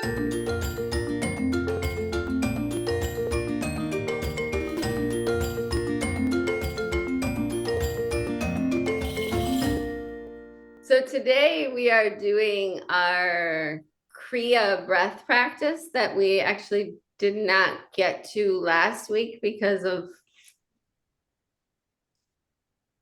So today we are doing our Kriya breath practice that we actually did not get to last week because of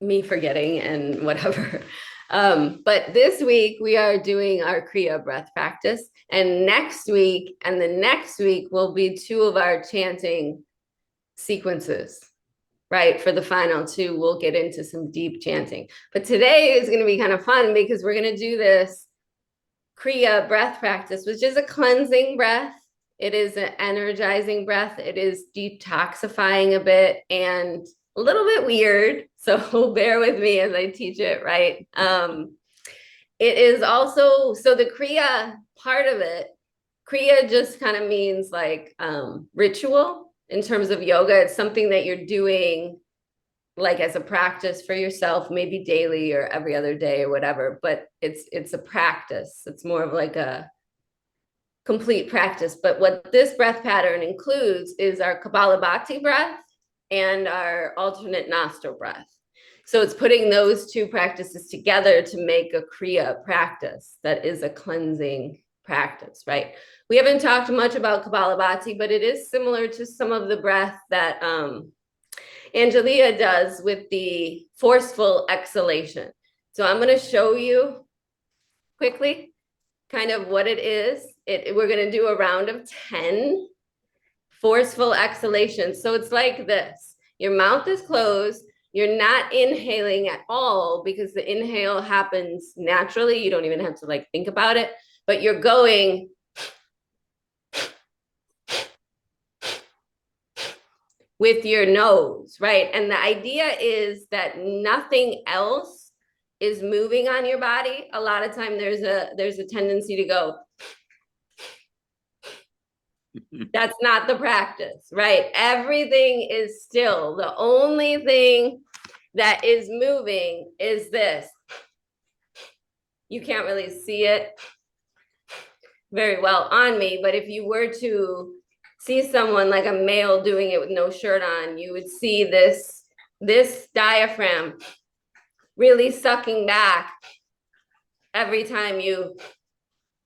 me forgetting and whatever. But this week we are doing our Kriya breath practice, and next week and the next week will be two of our chanting sequences. Right, for the final two, we'll get into some deep chanting. But today is going to be kind of fun because we're going to do this Kriya breath practice, which is a cleansing breath. It is an energizing breath. It is detoxifying a bit and a little bit weird. So bear with me as I teach it, right? It is also, so the Kriya part of it, Kriya just kind of means like ritual. In terms of yoga, it's something that you're doing like as a practice for yourself, maybe daily or every other day or whatever, but it's a practice. It's more of like a complete practice. But what this breath pattern includes is our Kapalabhati breath and our alternate nostril breath. So it's putting those two practices together to make a Kriya practice that is a cleansing practice, right? We haven't talked much about Kapalabhati, but it is similar to some of the breath that Angelia does with the forceful exhalation. So I'm going to show you quickly kind of what it is. We're going to do a round of 10 forceful exhalations. So it's like this. Your mouth is closed. You're not inhaling at all because the inhale happens naturally. You don't even have to like think about it, but you're going with your nose, right? And the idea is that nothing else is moving on your body. A lot of time there's a tendency to go. That's not the practice, right? Everything is still. The only thing that is moving is this. You can't really see it very well on me, but if you were to see someone like a male doing it with no shirt on, you would see this diaphragm really sucking back every time you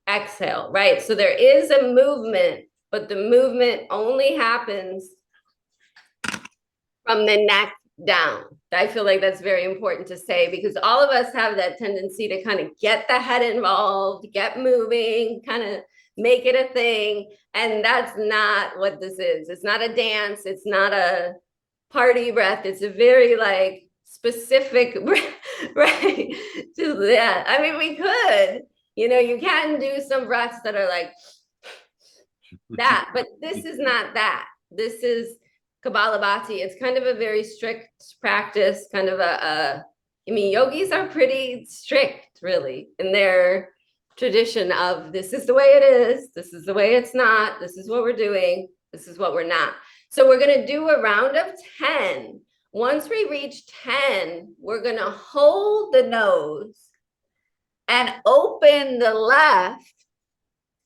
exhale, right? So there is a movement, but the movement only happens from the neck down. I feel like that's very important to say because all of us have that tendency to kind of get the head involved, get moving, kind of make it a thing. And that's not what this is. It's not a dance. It's not a party breath. It's a very like specific breath, right? To that. I mean, we could, you can do some breaths that are like that, but this is not that. This is Kapalabhati. It's kind of a very strict practice, kind of I mean, yogis are pretty strict, really, in their tradition of this is the way it is, this is the way it's not, this is what we're doing, this is what we're not. So we're going to do a round of 10. Once we reach 10, we're going to hold the nose and open the left.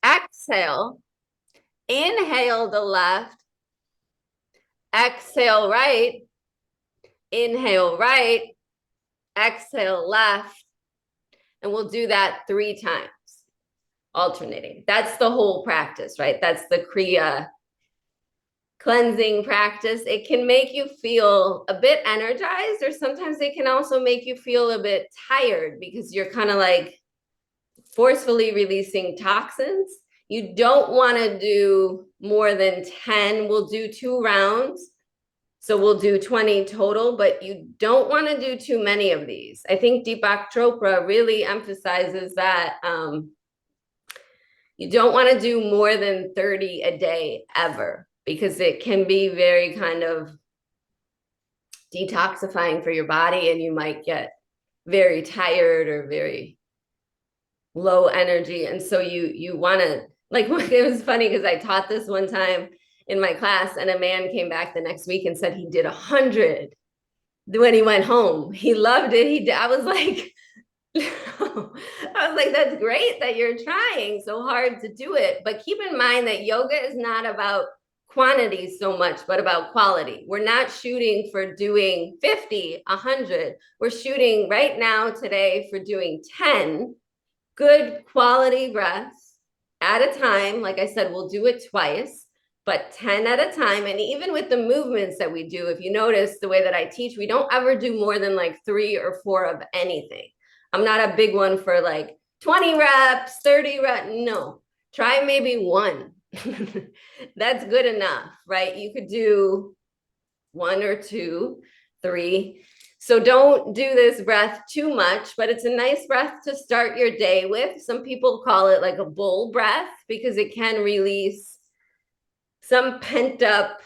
Exhale. Inhale the left. Exhale right. Inhale right. Exhale left. And we'll do that 3 times, alternating. That's the whole practice, right? That's the Kriya cleansing practice. It can make you feel a bit energized, or sometimes it can also make you feel a bit tired because you're kind of like forcefully releasing toxins. You don't want to do more than 10. We'll do 2 rounds. So we'll do 20 total, but you don't want to do too many of these. I think Deepak Chopra really emphasizes that you don't want to do more than 30 a day ever, because it can be very kind of detoxifying for your body and you might get very tired or very low energy. And so you want to, like, it was funny because I taught this one time in my class and a man came back the next week and said he did 100 when he went home. He loved it. I was like, I was like, that's great that you're trying so hard to do it. But keep in mind that yoga is not about quantity so much, but about quality. We're not shooting for doing 50, 100. We're shooting right now today for doing 10 good quality breaths at a time. Like I said, we'll do it twice, but 10 at a time. And even with the movements that we do, if you notice the way that I teach, we don't ever do more than like 3 or 4 of anything. I'm not a big one for like 20 reps, 30 reps. No, try maybe one. That's good enough, right? You could do 1 or 2, 3. So don't do this breath too much, but it's a nice breath to start your day with. Some people call it like a bull breath because it can release some pent up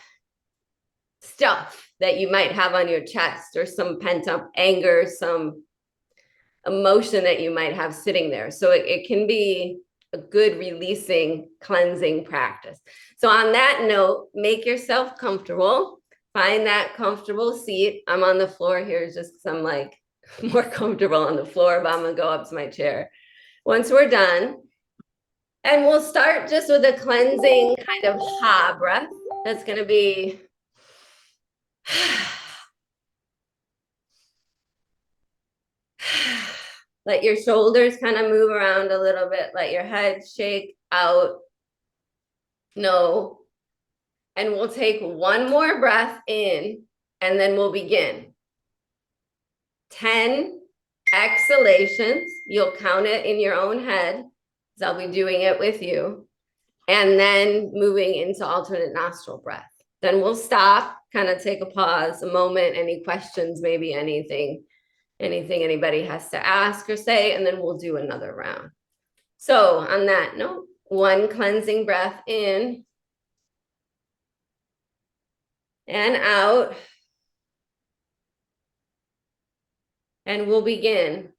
stuff that you might have on your chest, or some pent up anger, some emotion that you might have sitting there. So it can be a good releasing, cleansing practice. So on that note, make yourself comfortable. Find that comfortable seat. I'm on the floor here just because I'm like more comfortable on the floor, but I'm gonna go up to my chair once we're done. And we'll start just with a cleansing kind of ha breath. That's gonna be let your shoulders kind of move around a little bit. Let your head shake out. No. And we'll take one more breath in, and then we'll begin. 10 exhalations. You'll count it in your own head, because I'll be doing it with you. And then moving into alternate nostril breath. Then we'll stop, kind of take a pause, a moment, any questions, maybe anything anybody has to ask or say, and then we'll do another round. So on that note, one cleansing breath in and out. And we'll begin.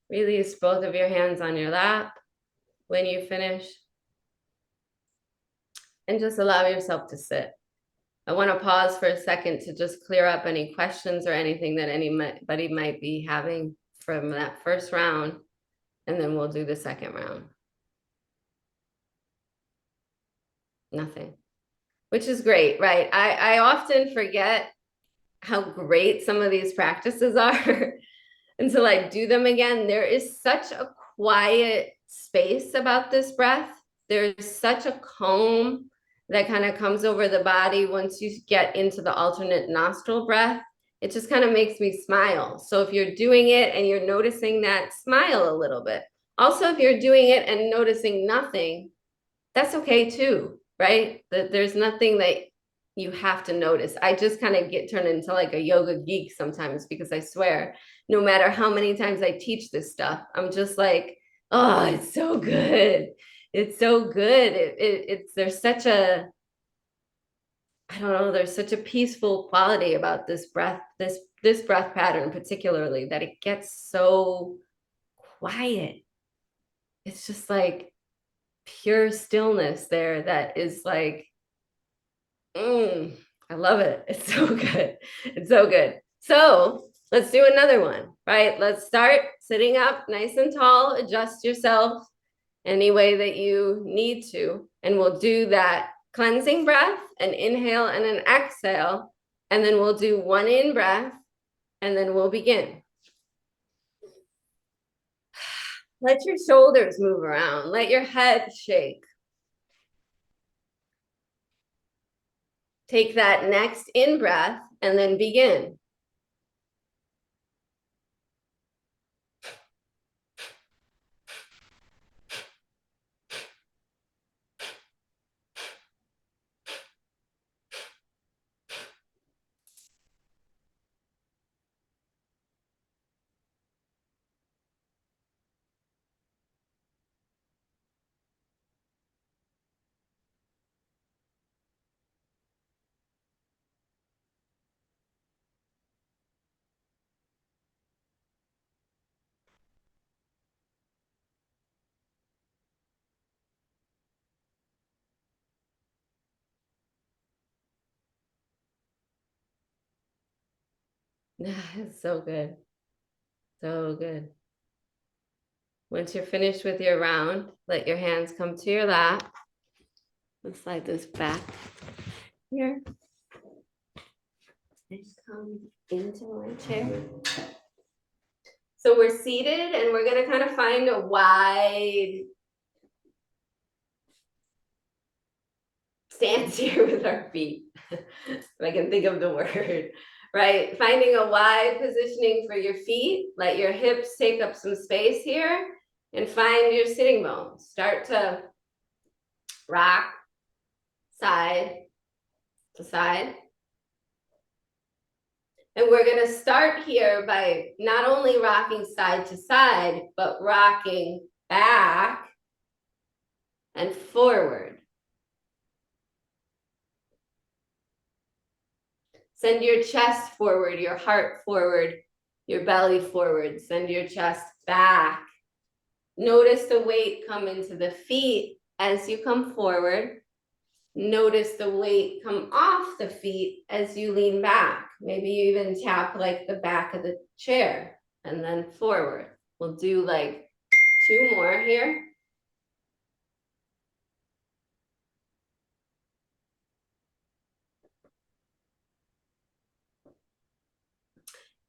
Release both of your hands on your lap when you finish. And just allow yourself to sit. I want to pause for a second to just clear up any questions or anything that anybody might be having from that first round. And then we'll do the second round. Nothing, which is great, right? I often forget how great some of these practices are until I do them again. There is such a quiet space about this breath. There's such a calm that kind of comes over the body once you get into the alternate nostril breath. It just kind of makes me smile. So if you're doing it and you're noticing that, smile a little bit. Also, if you're doing it and noticing nothing, that's okay too, right? There's nothing that you have to notice. I just kind of get turned into like a yoga geek sometimes, because I swear, no matter how many times I teach this stuff, I'm just like, oh, it's so good. It's so good. It's there's such a, I don't know, there's such a peaceful quality about this breath, this breath pattern particularly, that it gets so quiet. It's just like pure stillness there that is like, I love it. It's so good. It's so good. So let's do another one, right? Let's start sitting up nice and tall. Adjust yourself any way that you need to. And we'll do that cleansing breath, an inhale and an exhale. And then we'll do one in breath, and then we'll begin. Let your shoulders move around. Let your head shake. Take that next in breath and then begin. It's so good. So good. Once you're finished with your round, let your hands come to your lap. Let's slide this back here. And come into my chair. So we're seated and we're going to kind of find a wide stance here with our feet. If I can think of the word, right? Finding a wide positioning for your feet. Let your hips take up some space here and find your sitting bones. Start to rock side to side. And we're going to start here by not only rocking side to side, but rocking back and forward. Send your chest forward, your heart forward, your belly forward. Send your chest back. Notice the weight come into the feet as you come forward. Notice the weight come off the feet as you lean back. Maybe you even tap like the back of the chair and then forward. We'll do like 2 more here.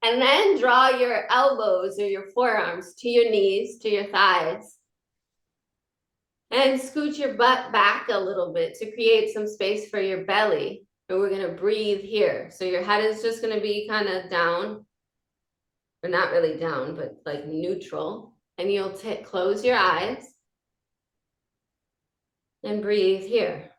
And then draw your elbows or your forearms to your knees, to your thighs. And scoot your butt back a little bit to create some space for your belly. And we're gonna breathe here. So your head is just gonna be kind of down, or not really down, but like neutral. And you'll close your eyes and breathe here.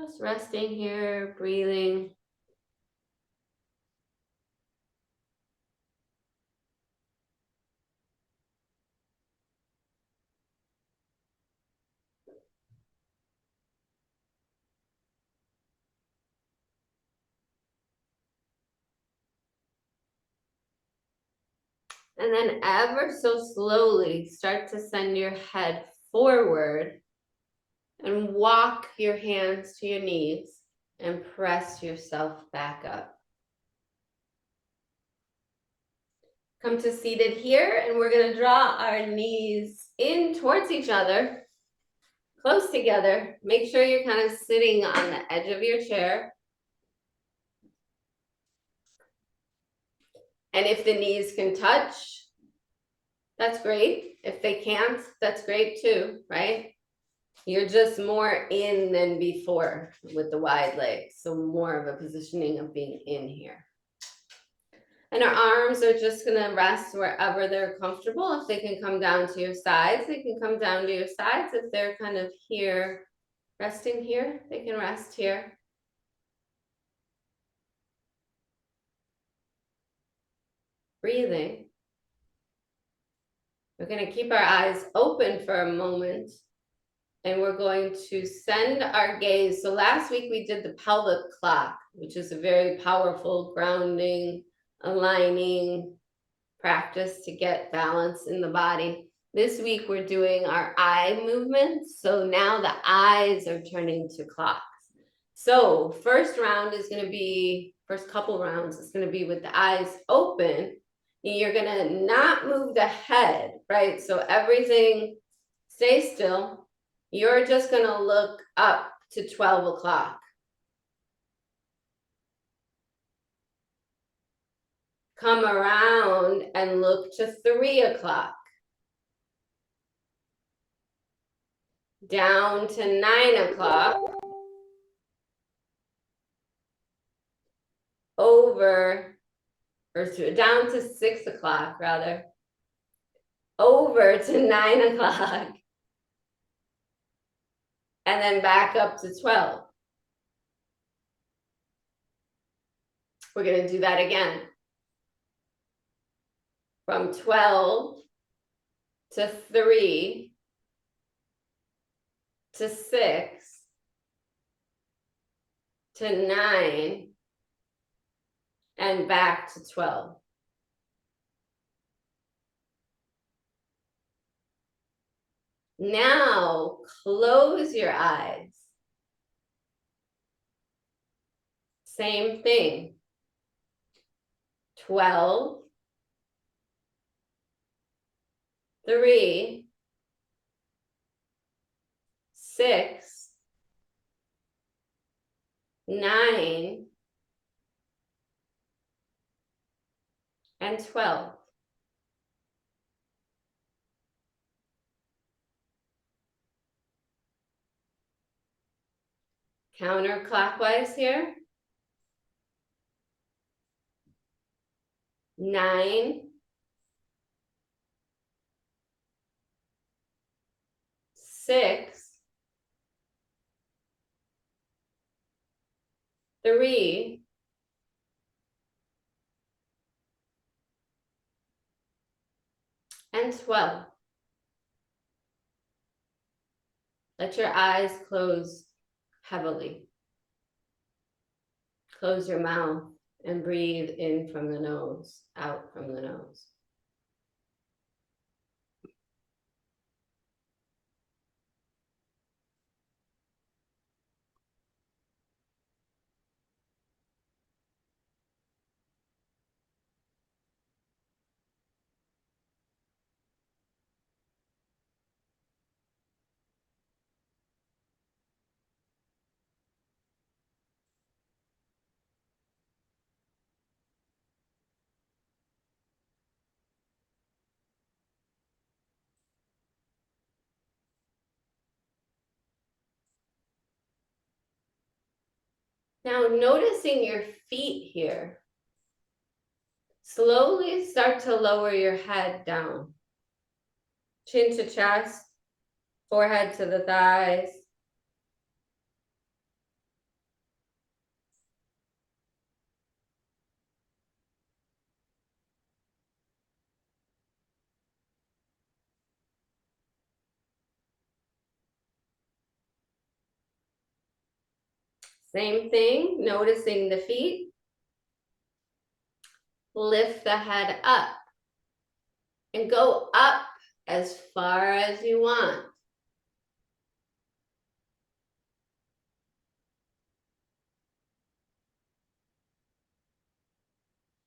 Just resting here, breathing. And then ever so slowly start to send your head forward and walk your hands to your knees and press yourself back up. Come to seated here, and we're going to draw our knees in towards each other, close together. Make sure you're kind of sitting on the edge of your chair. And if the knees can touch, that's great. If they can't, that's great too, right? You're just more in than before with the wide legs. So more of a positioning of being in here. And our arms are just gonna rest wherever they're comfortable. If they can come down to your sides, they can come down to your sides. If they're kind of here, resting here, they can rest here. Breathing. We're gonna keep our eyes open for a moment, and we're going to send our gaze. So last week we did the pelvic clock, which is a very powerful grounding, aligning practice to get balance in the body. This week we're doing our eye movements. So now the eyes are turning to clocks. So first couple rounds is gonna be with the eyes open. You're gonna not move the head, right? So everything stays still. You're just gonna look up to 12 o'clock. Come around and look to 3 o'clock. Down to 9 o'clock. Down to 6 o'clock rather. Over to 9 o'clock. And then back up to 12. We're gonna do that again. From 12 to 3 to 6 to 9 and back to 12. Now close your eyes. Same thing. 12, 3, 6, 9, and 12. Counterclockwise here. 9, 6, 3, 12. Let your eyes close heavily. Close your mouth and breathe in from the nose, out from the nose. Now noticing your feet here, slowly start to lower your head down. Chin to chest, forehead to the thighs. Same thing, noticing the feet. Lift the head up and go up as far as you want.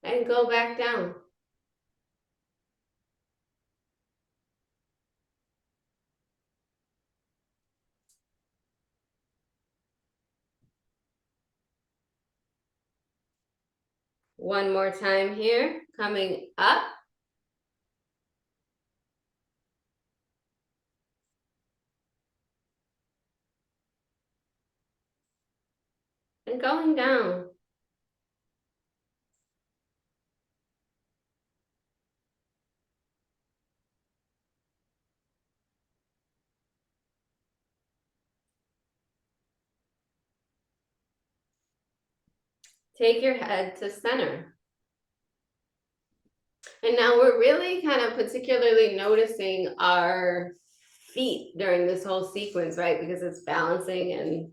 And go back down. One more time here, coming up. And going down. Take your head to center. And now we're really kind of particularly noticing our feet during this whole sequence, right? Because it's balancing and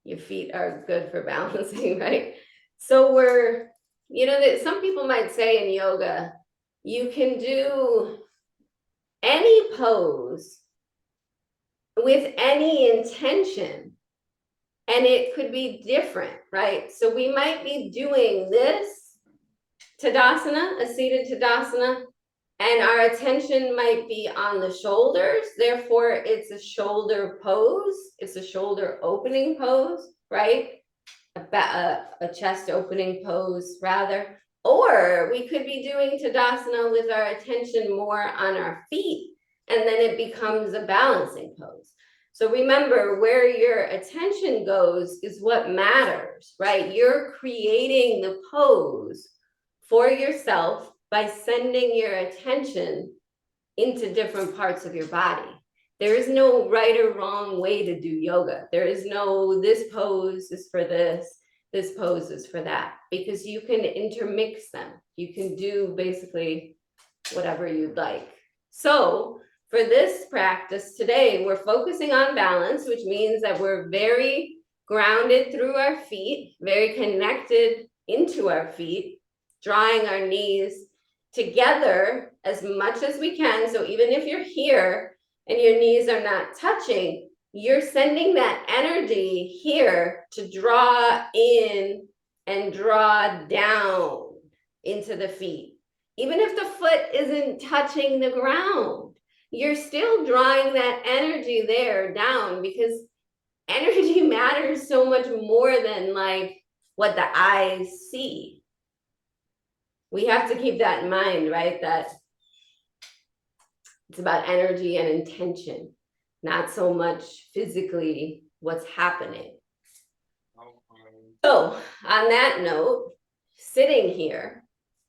your feet are good for balancing, right? So we're, that some people might say in yoga, you can do any pose with any intention and it could be different, right? So we might be doing this Tadasana, a seated Tadasana, and our attention might be on the shoulders. Therefore, it's a shoulder pose. It's a shoulder opening pose, right? A chest opening pose, rather. Or we could be doing Tadasana with our attention more on our feet, and then it becomes a balancing pose. So remember, where your attention goes is what matters, right? You're creating the pose for yourself by sending your attention into different parts of your body. There is no right or wrong way to do yoga. There is no, this pose is for this pose is for that, because you can intermix them. You can do basically whatever you'd like. So For this practice today, we're focusing on balance, which means that we're very grounded through our feet, very connected into our feet, drawing our knees together as much as we can. So even if you're here and your knees are not touching, you're sending that energy here to draw in and draw down into the feet. Even if the foot isn't touching the ground, you're still drawing that energy there down, because energy matters so much more than like what the eyes see. We have to keep that in mind, right? That it's about energy and intention, not so much physically what's happening. So on that note, sitting here,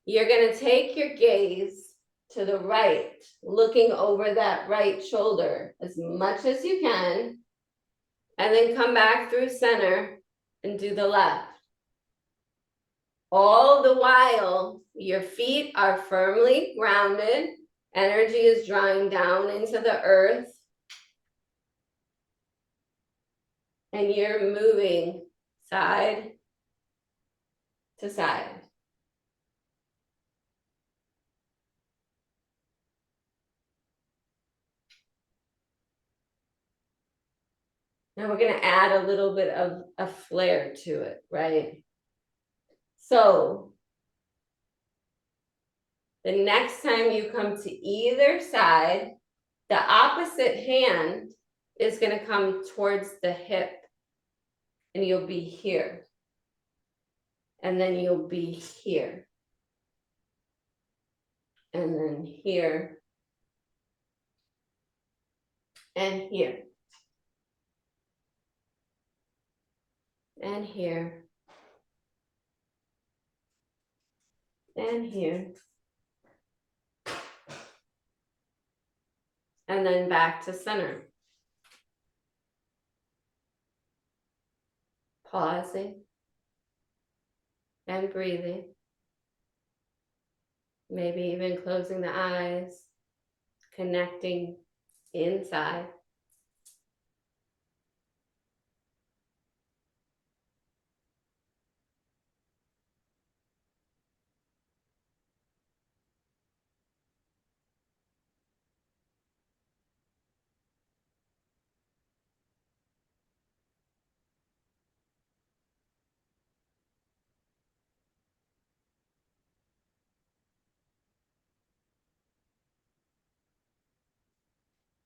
you're going to take your gaze to the right, looking over that right shoulder as much as you can, and then come back through center and do the left. All the while, your feet are firmly grounded, energy is drawing down into the earth, and you're moving side to side. Now we're going to add a little bit of a flair to it, right? So the next time you come to either side, the opposite hand is going to come towards the hip, and you'll be here. And then you'll be here. And then here. And here. And here. And here. And then back to center. Pausing and breathing. Maybe even closing the eyes, connecting inside.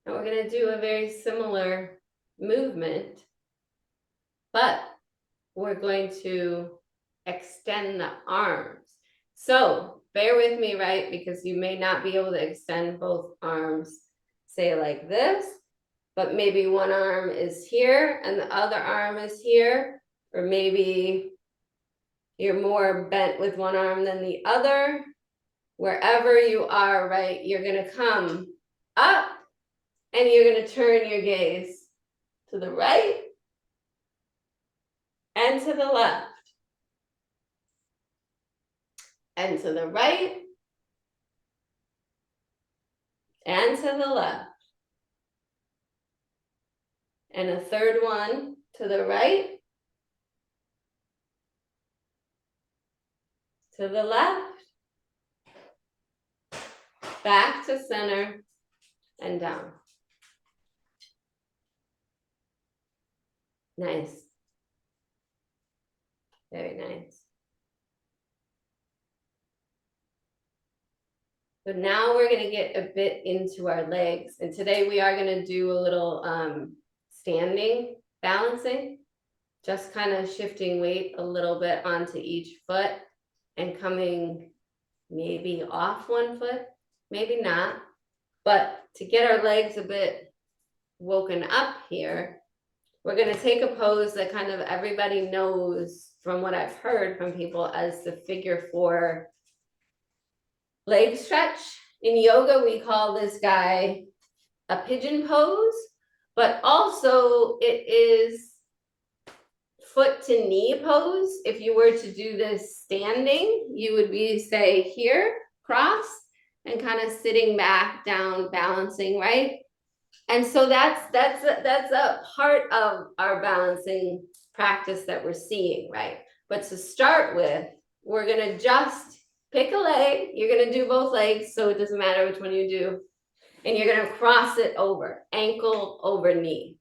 And we're going to do a very similar movement, but we're going to extend the arms. So bear with me, right? Because you may not be able to extend both arms, say like this, but maybe one arm is here and the other arm is here, or maybe you're more bent with one arm than the other. Wherever you are, right, you're going to come up and you're going to turn your gaze to the right and to the left. And to the right and to the left. And a third one to the right, to the left, back to center, and down. Nice. Very nice. So now we're going to get a bit into our legs. And today we are going to do a little standing balancing, just kind of shifting weight a little bit onto each foot and coming maybe off one foot, maybe not. But to get our legs a bit woken up here, we're going to take a pose that kind of everybody knows from what I've heard from people as the figure 4 leg stretch. In yoga, we call this guy a pigeon pose, but also it is foot to knee pose. If you were to do this standing, you would be, say, here, cross, and kind of sitting back down, balancing, right? And so that's a part of our balancing practice that we're seeing, right? But to start with, we're gonna just pick a leg. You're gonna do both legs, so it doesn't matter which one you do. And you're gonna cross it over, ankle over knee,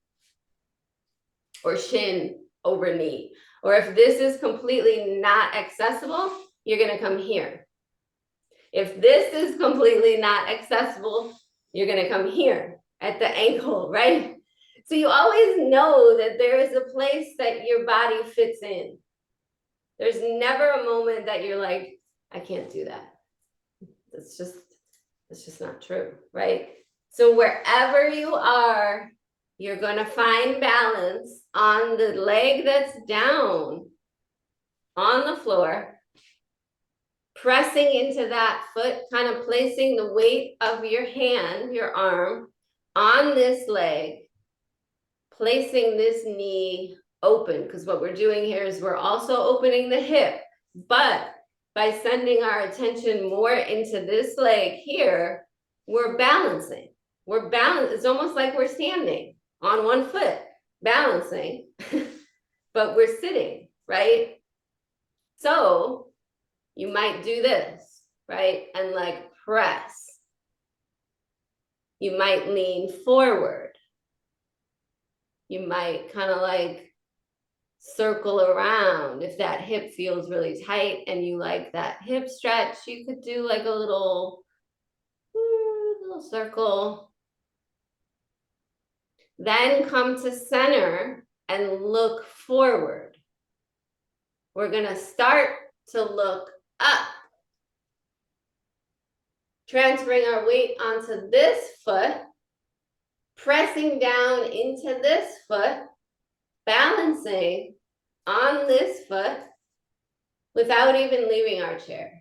or shin over knee. Or if this is completely not accessible, you're gonna come here. If this is completely not accessible, you're gonna come here at the ankle, right? So you always know that there is a place that your body fits in. There's never a moment that you're like, I can't do that. It's just not true, right? So wherever you are, you're gonna find balance on the leg that's down on the floor, pressing into that foot, kind of placing the weight of your hand, your arm, on this leg, placing this knee open, because what we're doing here is we're also opening the hip, but by sending our attention more into this leg here, we're balancing. We're balanced. It's almost like we're standing on one foot, balancing, but we're sitting, right? So you might do this, right? And like press. You might lean forward. You might kind of like circle around. If that hip feels really tight and you like that hip stretch, you could do like a little circle. Then come to center and look forward. We're gonna start to look up, transferring our weight onto this foot, pressing down into this foot, balancing on this foot without even leaving our chair.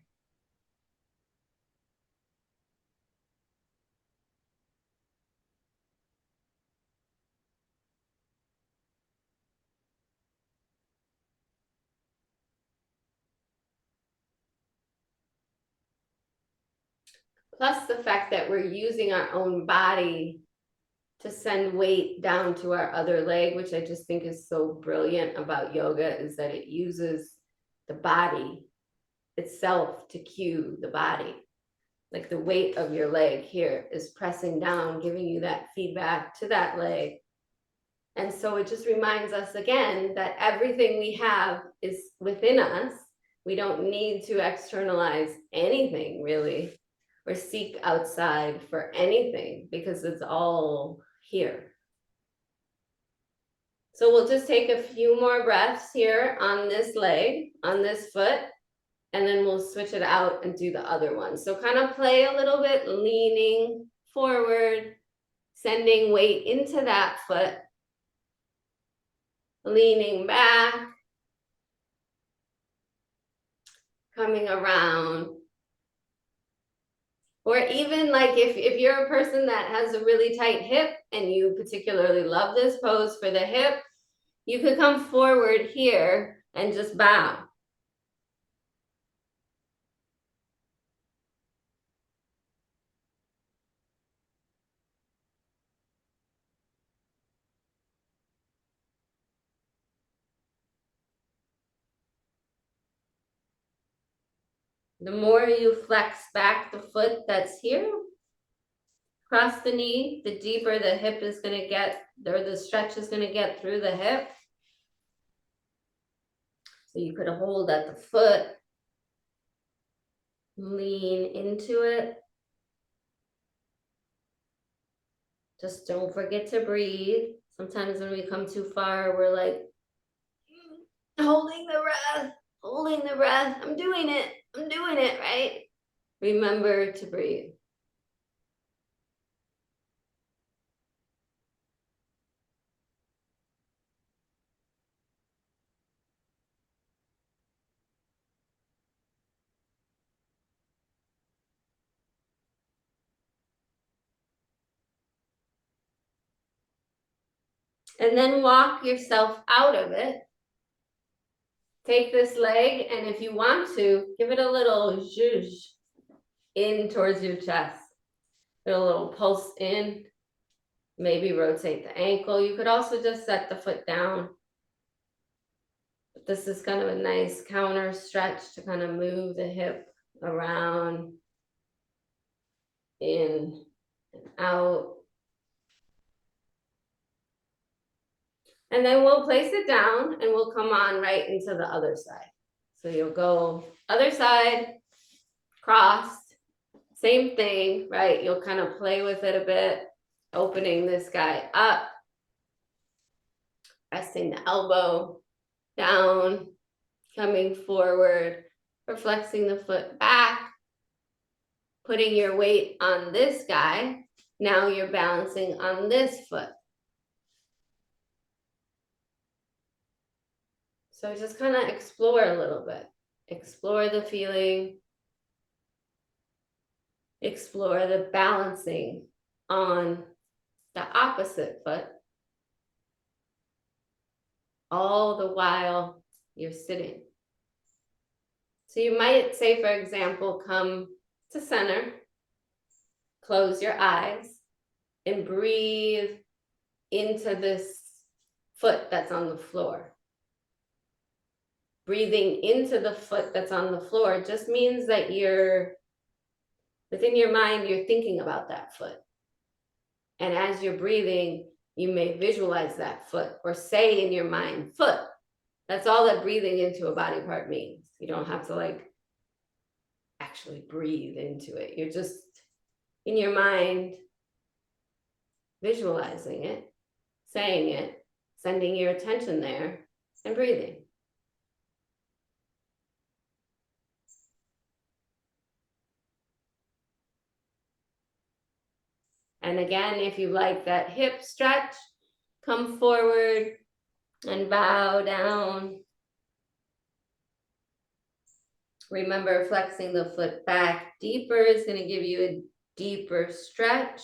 Plus the fact that we're using our own body to send weight down to our other leg, which I just think is so brilliant about yoga, is that it uses the body itself to cue the body. Like the weight of your leg here is pressing down, giving you that feedback to that leg. And so it just reminds us again that everything we have is within us. We don't need to externalize anything really, or seek outside for anything, because it's all here. So we'll just take a few more breaths here on this leg, on this foot, and then we'll switch it out and do the other one. So kind of play a little bit, leaning forward, sending weight into that foot, leaning back, coming around. Or even like if you're a person that has a really tight hip and you particularly love this pose for the hip, you could come forward here and just bow. The more you flex back the foot that's here, across the knee, the deeper the hip is going to get, or the stretch is going to get through the hip. So you could hold at the foot, lean into it. Just don't forget to breathe. Sometimes when we come too far, we're like, holding the breath, holding the breath. I'm doing it, right? Remember to breathe. And then walk yourself out of it. Take this leg, and if you want to, give it a little zhuzh. in towards your chest. Feel a little pulse in, maybe rotate the ankle. You could also just set the foot down. But this is kind of a nice counter stretch to kind of move the hip around, in and out. And then we'll place it down and we'll come on right into the other side. So you'll go other side, crossed, same thing, right? You'll kind of play with it a bit, opening this guy up, resting the elbow down, coming forward, or flexing the foot back, putting your weight on this guy. Now you're balancing on this foot. So just kind of explore a little bit. Explore the feeling. Explore the balancing on the opposite foot. All the while you're sitting. So you might say, for example, come to center, close your eyes, and breathe into this foot that's on the floor. Breathing into the foot that's on the floor just means that you're, within your mind, you're thinking about that foot. And as you're breathing, you may visualize that foot or say in your mind, foot. That's all that breathing into a body part means. You don't have to like actually breathe into it. You're just in your mind visualizing it, saying it, sending your attention there, and breathing. And again, if you like that hip stretch, come forward and bow down. Remember, flexing the foot back deeper is going to give you a deeper stretch.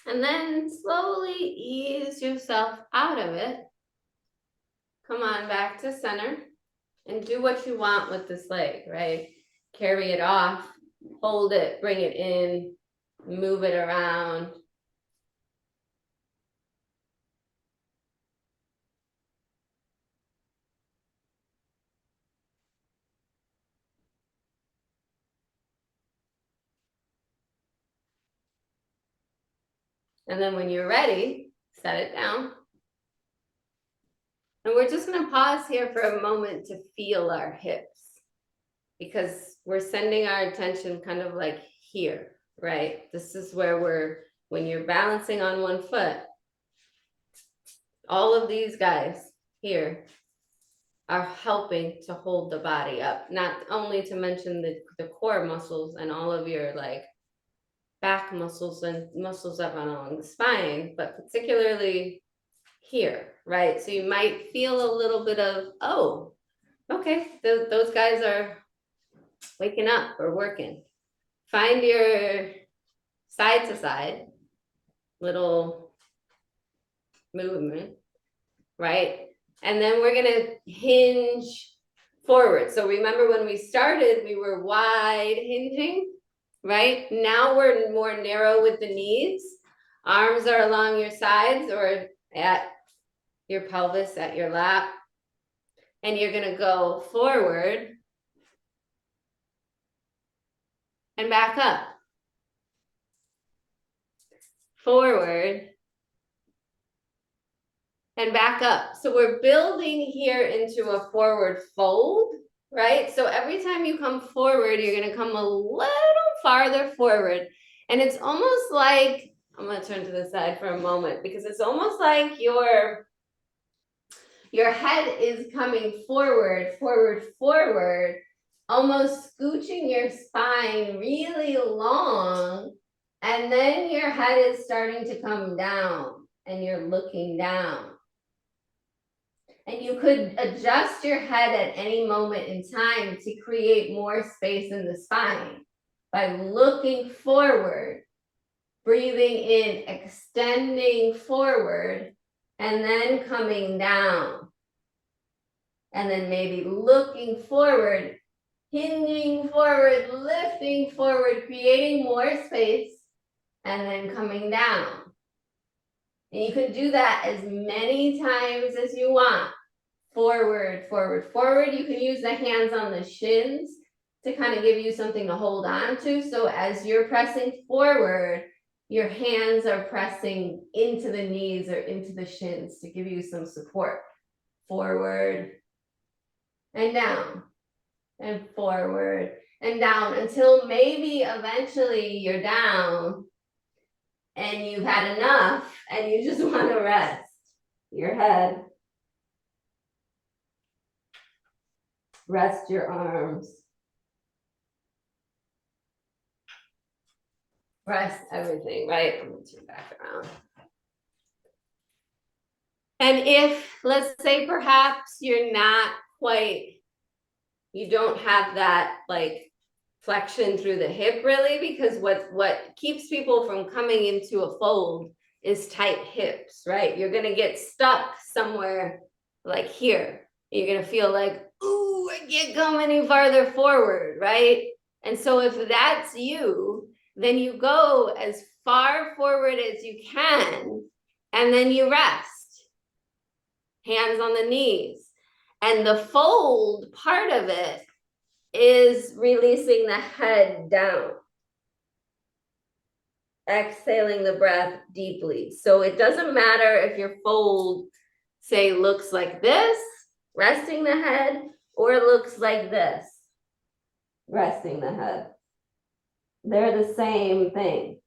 And then slowly ease yourself out of it. Come on back to center and do what you want with this leg, right? Carry it off, hold it, bring it in, move it around. And then when you're ready, set it down. And we're just going to pause here for a moment to feel our hips, because we're sending our attention kind of like here, right? This is where when you're balancing on one foot, all of these guys here are helping to hold the body up, not only to mention the core muscles and all of your like back muscles and muscles up and along the spine, but particularly here, right? So you might feel a little bit of, oh, okay, those guys are waking up or working. Find your side to side little movement, right? And then we're gonna hinge forward. So remember when we started, we were wide hinging, right? Now we're more narrow with the knees. Arms are along your sides or at your pelvis, at your lap. And you're gonna go forward and back up. Forward and back up. So we're building here into a forward fold, right? So every time you come forward, you're gonna come a little farther forward. And it's almost like, I'm gonna turn to the side for a moment because it's almost like your head is coming forward, forward, forward, almost scooching your spine really long. And then your head is starting to come down and you're looking down. And you could adjust your head at any moment in time to create more space in the spine by looking forward, breathing in, extending forward, and then coming down. And then maybe looking forward, hinging forward, lifting forward, creating more space, and then coming down. And you can do that as many times as you want. Forward, forward, forward. You can use the hands on the shins to kind of give you something to hold on to. So as you're pressing forward, your hands are pressing into the knees or into the shins to give you some support. Forward and down and forward and down until maybe eventually you're down and you've had enough and you just want to rest your head. Rest your arms. Rest everything, right? I'm gonna turn back around. And if, let's say, perhaps you're not quite, you don't have that like flexion through the hip really, because what keeps people from coming into a fold is tight hips, right? You're gonna get stuck somewhere like here. You're gonna feel like, ooh, I can't come any farther forward, right? And so if that's you, then you go as far forward as you can, and then you rest. Hands on the knees. And the fold part of it is releasing the head down. Exhaling the breath deeply. So it doesn't matter if your fold, say, looks like this, resting the head, or it looks like this, resting the head. They're the same thing.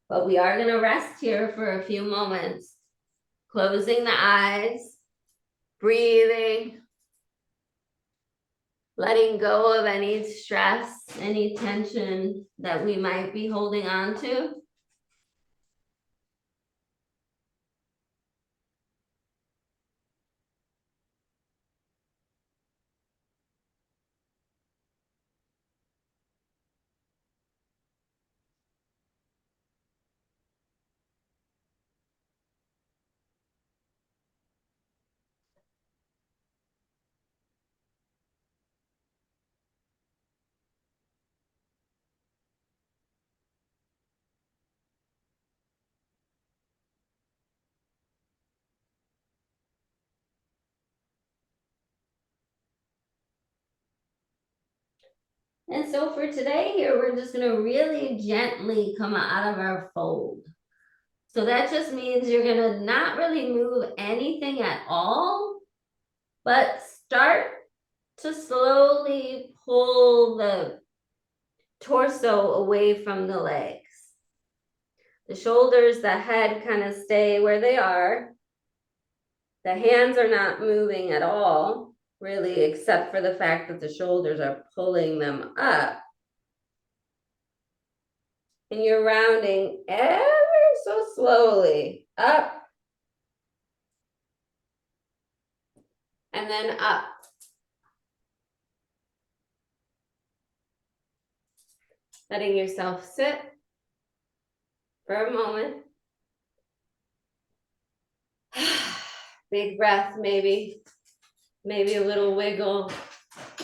But we are going to rest here for a few moments, closing the eyes, breathing, letting go of any stress, any tension that we might be holding on to. And so for today here, we're just going to really gently come out of our fold. So that just means you're going to not really move anything at all, but start to slowly pull the torso away from the legs. The shoulders, the head kind of stay where they are. The hands are not moving at all, really, except for the fact that the shoulders are pulling them up. And you're rounding ever so slowly up and then up. Letting yourself sit for a moment. Big breath, maybe a little wiggle,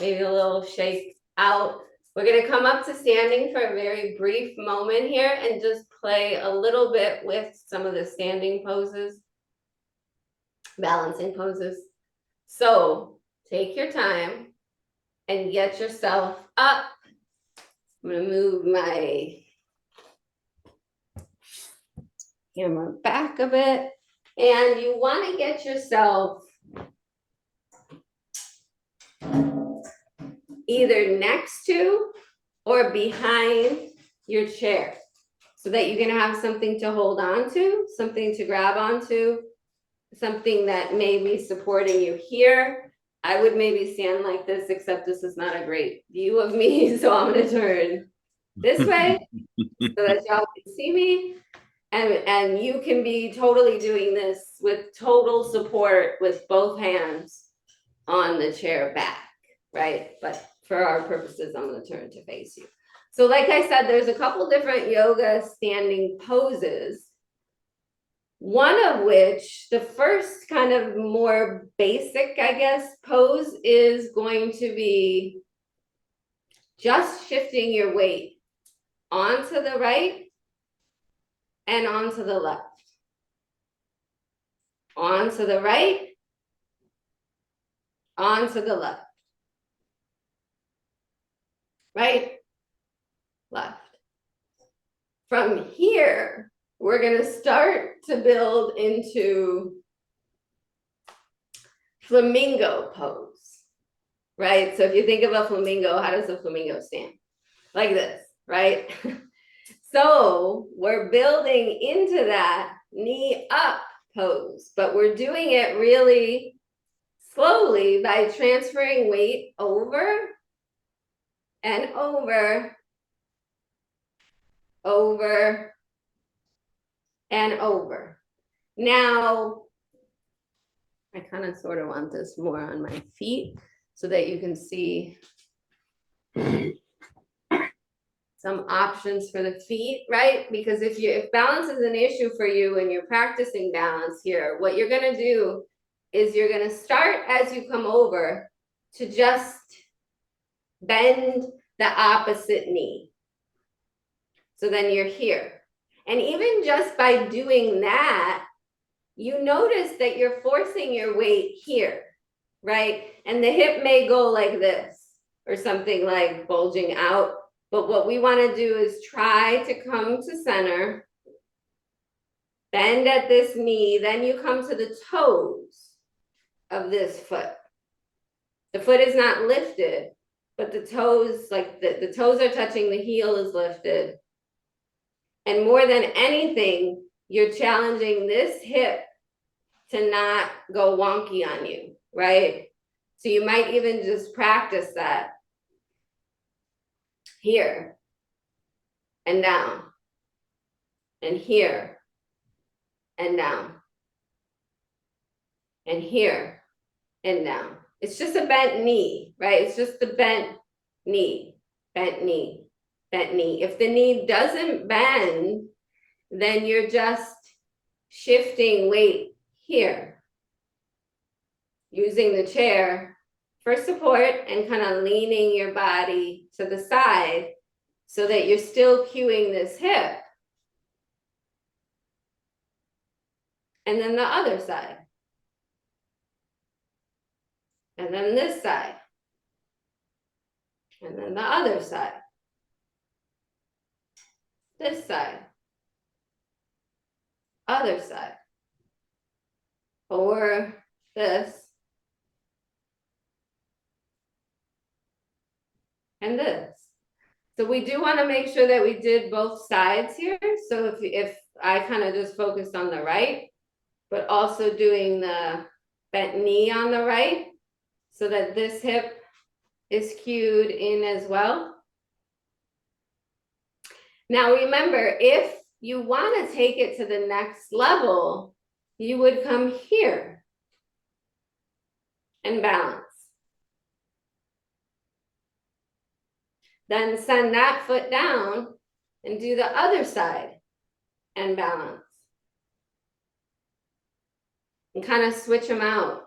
maybe a little shake out. We're going to come up to standing for a very brief moment here and just play a little bit with some of the standing poses, balancing poses. So take your time and get yourself up. I'm going to move my Hammer back a bit. And you want to get yourself either next to or behind your chair so that you can have something to hold on to, something to grab onto, something that may be supporting you here. I would maybe stand like this, except this is not a great view of me. So I'm going to turn this way so that y'all can see me. And you can be totally doing this with total support with both hands on the chair back, right? But for our purposes, I'm going to turn to face you. So like I said, there's a couple different yoga standing poses. One of which, the first kind of more basic, I guess, pose is going to be just shifting your weight onto the right and onto the left. Onto the right, onto the left. Right, left. From here, we're going to start to build into flamingo pose, right? So if you think of a flamingo, how does a flamingo stand? Like this, right? So we're building into that knee up pose, but we're doing it really slowly by transferring weight over and over, over and over. Now, I kind of sort of want this more on my feet so that you can see some options for the feet, right? Because if balance is an issue for you and you're practicing balance here, what you're gonna do is you're gonna start as you come over to just bend the opposite knee. So then you're here. And even just by doing that, you notice that you're forcing your weight here, right? And the hip may go like this or something like bulging out. But what we want to do is try to come to center, bend at this knee, then you come to the toes of this foot. The foot is not lifted, but the toes, like the toes are touching, the heel is lifted. And more than anything, you're challenging this hip to not go wonky on you, right? So you might even just practice that here and down and here and down and here and down. It's just a bent knee, right? It's just the bent knee, bent knee, bent knee. If the knee doesn't bend, then you're just shifting weight here, using the chair for support and kind of leaning your body to the side so that you're still cueing this hip. And then the other side. And then this side. And then the other side. This side. Other side. Or this. And this. So we do want to make sure that we did both sides here. So if I kind of just focused on the right, but also doing the bent knee on the right, so that this hip is cued in as well. Now remember, if you want to take it to the next level, you would come here and balance. Then send that foot down and do the other side and balance. And kind of switch them out,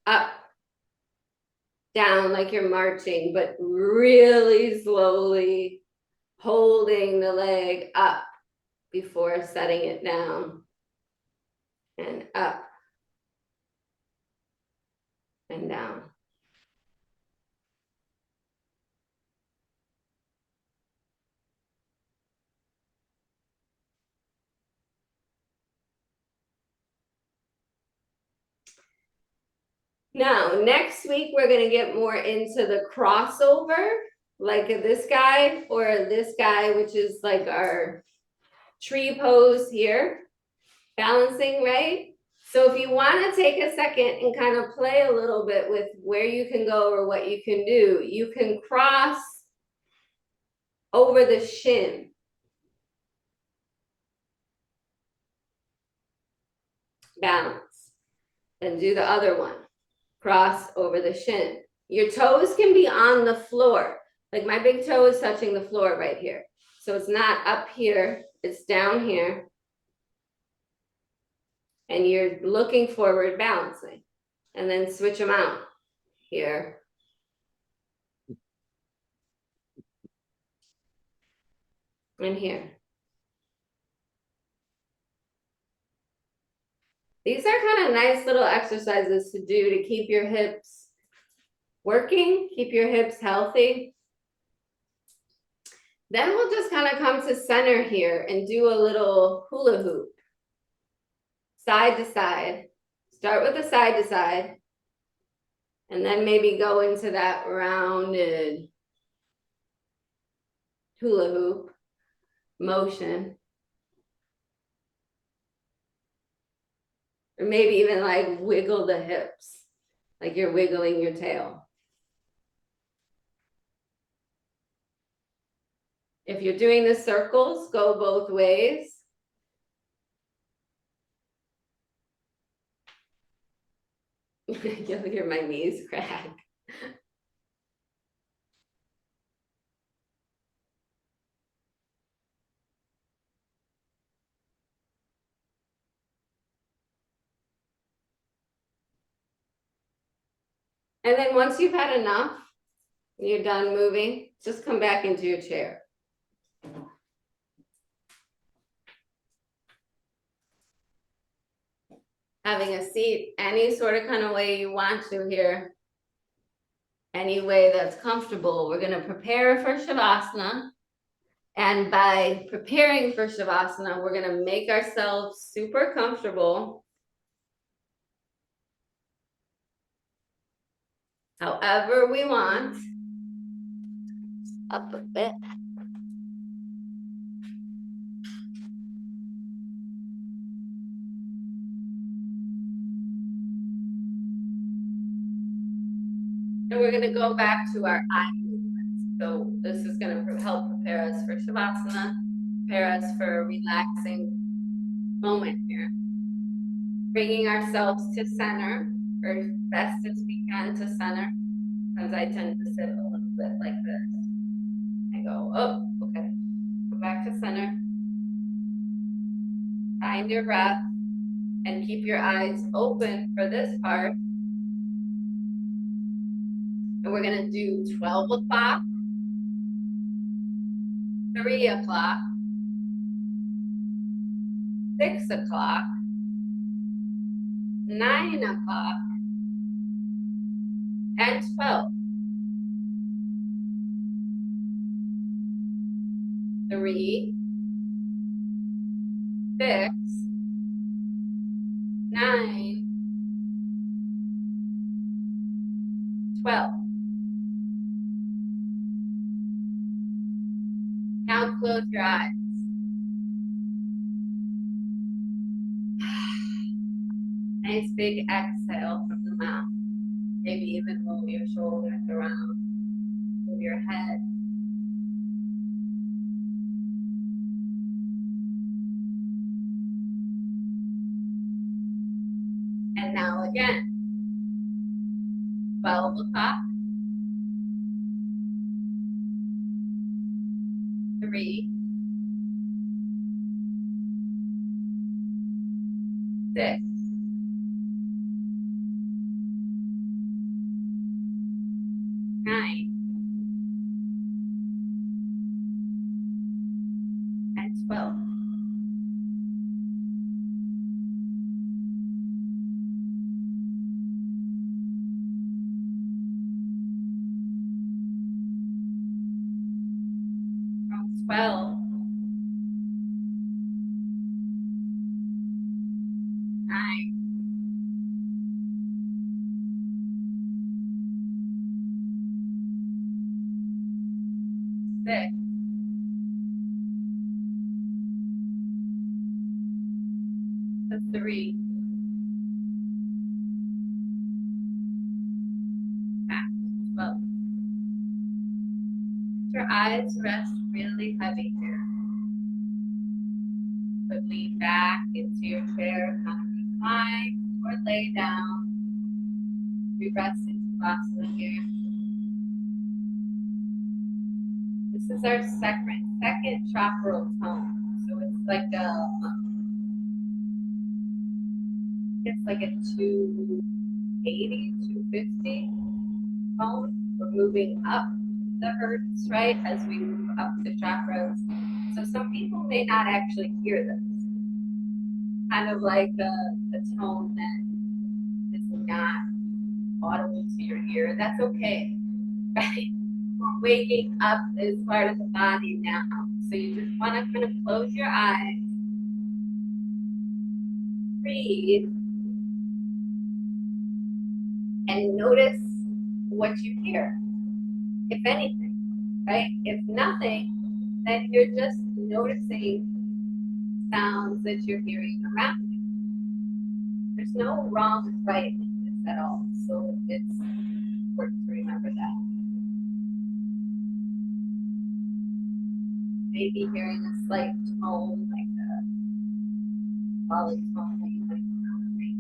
up, down like you're marching, but really slowly holding the leg up before setting it down. And up and down. Now, next week, we're going to get more into the crossover, like this guy or this guy, which is like our tree pose here, balancing, right? So if you want to take a second and kind of play a little bit with where you can go or what you can do, you can cross over the shin. Balance. Then do the other one. Cross over the shin. Your toes can be on the floor. Like my big toe is touching the floor right here. So it's not up here, it's down here. And you're looking forward, balancing. And then switch them out here. And here. These are kind of nice little exercises to do to keep your hips working, keep your hips healthy. Then we'll just kind of come to center here and do a little hula hoop. Side to side. Start with the side to side. And then maybe go into that rounded hula hoop motion. Or maybe even like wiggle the hips, like you're wiggling your tail. If you're doing the circles, go both ways. You'll hear my knees crack. And then once you've had enough, you're done moving, just come back into your chair. Having a seat any sort of kind of way you want to here. Any way that's comfortable. We're going to prepare for Shavasana. And by preparing for Shavasana, we're going to make ourselves super comfortable. However we want. Up a bit. And we're going to go back to our eye movements. So this is going to help prepare us for Shavasana, prepare us for a relaxing moment here. Bringing ourselves to center, or best as we can to center, as I tend to sit a little bit like this. I go, oh, okay. Go back to center. Find your breath and keep your eyes open for this part. And we're going to do 12 o'clock, 3 o'clock, 6 o'clock, 9 o'clock, and 12. 3, 6, 9, 12. Now close your eyes. Nice big exhale from the mouth. Maybe even move your shoulders around, move your head. And now again, 12 o'clock, 3, 6, 9, and 12. From 12, 9, 6, the 3, back, 12. Your eyes rest really heavy here. But lean back into your chair, kind of recline or lay down. We rest into Shavasana here. This is our second chakral tone. So it's like a 280, 250 tone. We're moving up the hertz, right, as we move up the chakras. So some people may not actually hear this. Kind of like a tone that is not audible to your ear. That's okay, right? We're waking up as part of the body now. So you just want to kind of close your eyes, breathe, and notice what you hear, if anything, right? If nothing, then you're just noticing sounds that you're hearing around you. There's no wrong or right in this at all. So it's important to remember that. Maybe hearing a slight tone, like a polytone that you might sound right.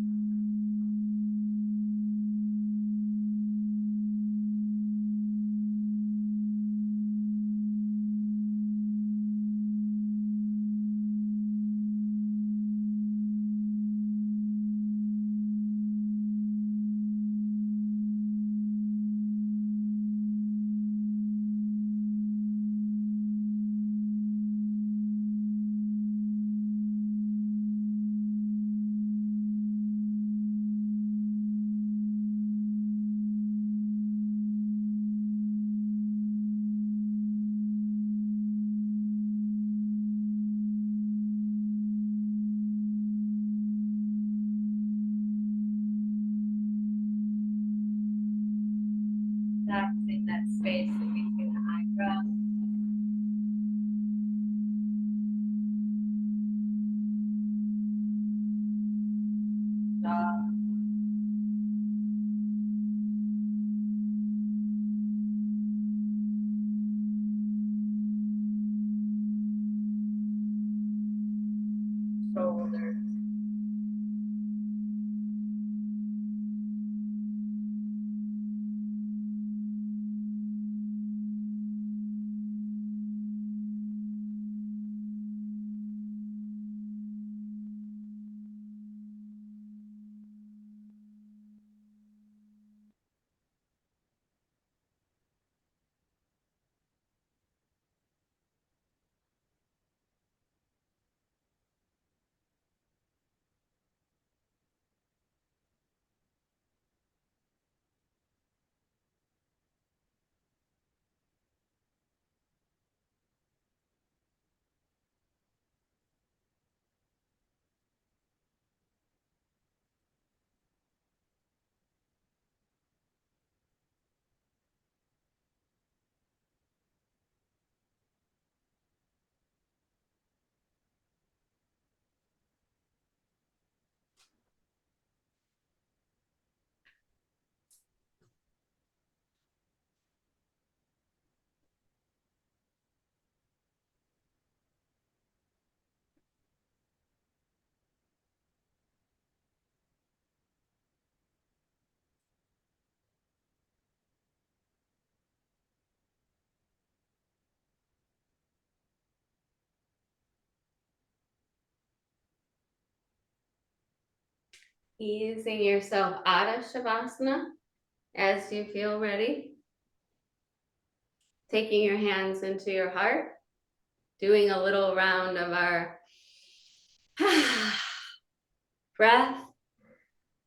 Relaxing that space in between the eyebrows. Jaw. Shoulders. Easing yourself out of Shavasana as you feel ready. Taking your hands into your heart. Doing a little round of our breath.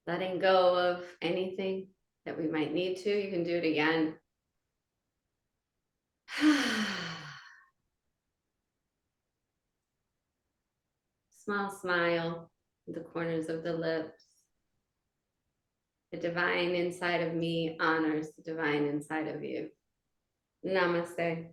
Letting go of anything that we might need to. You can do it again. Small smile at the corners of the lips. The divine inside of me honors the divine inside of you. Namaste.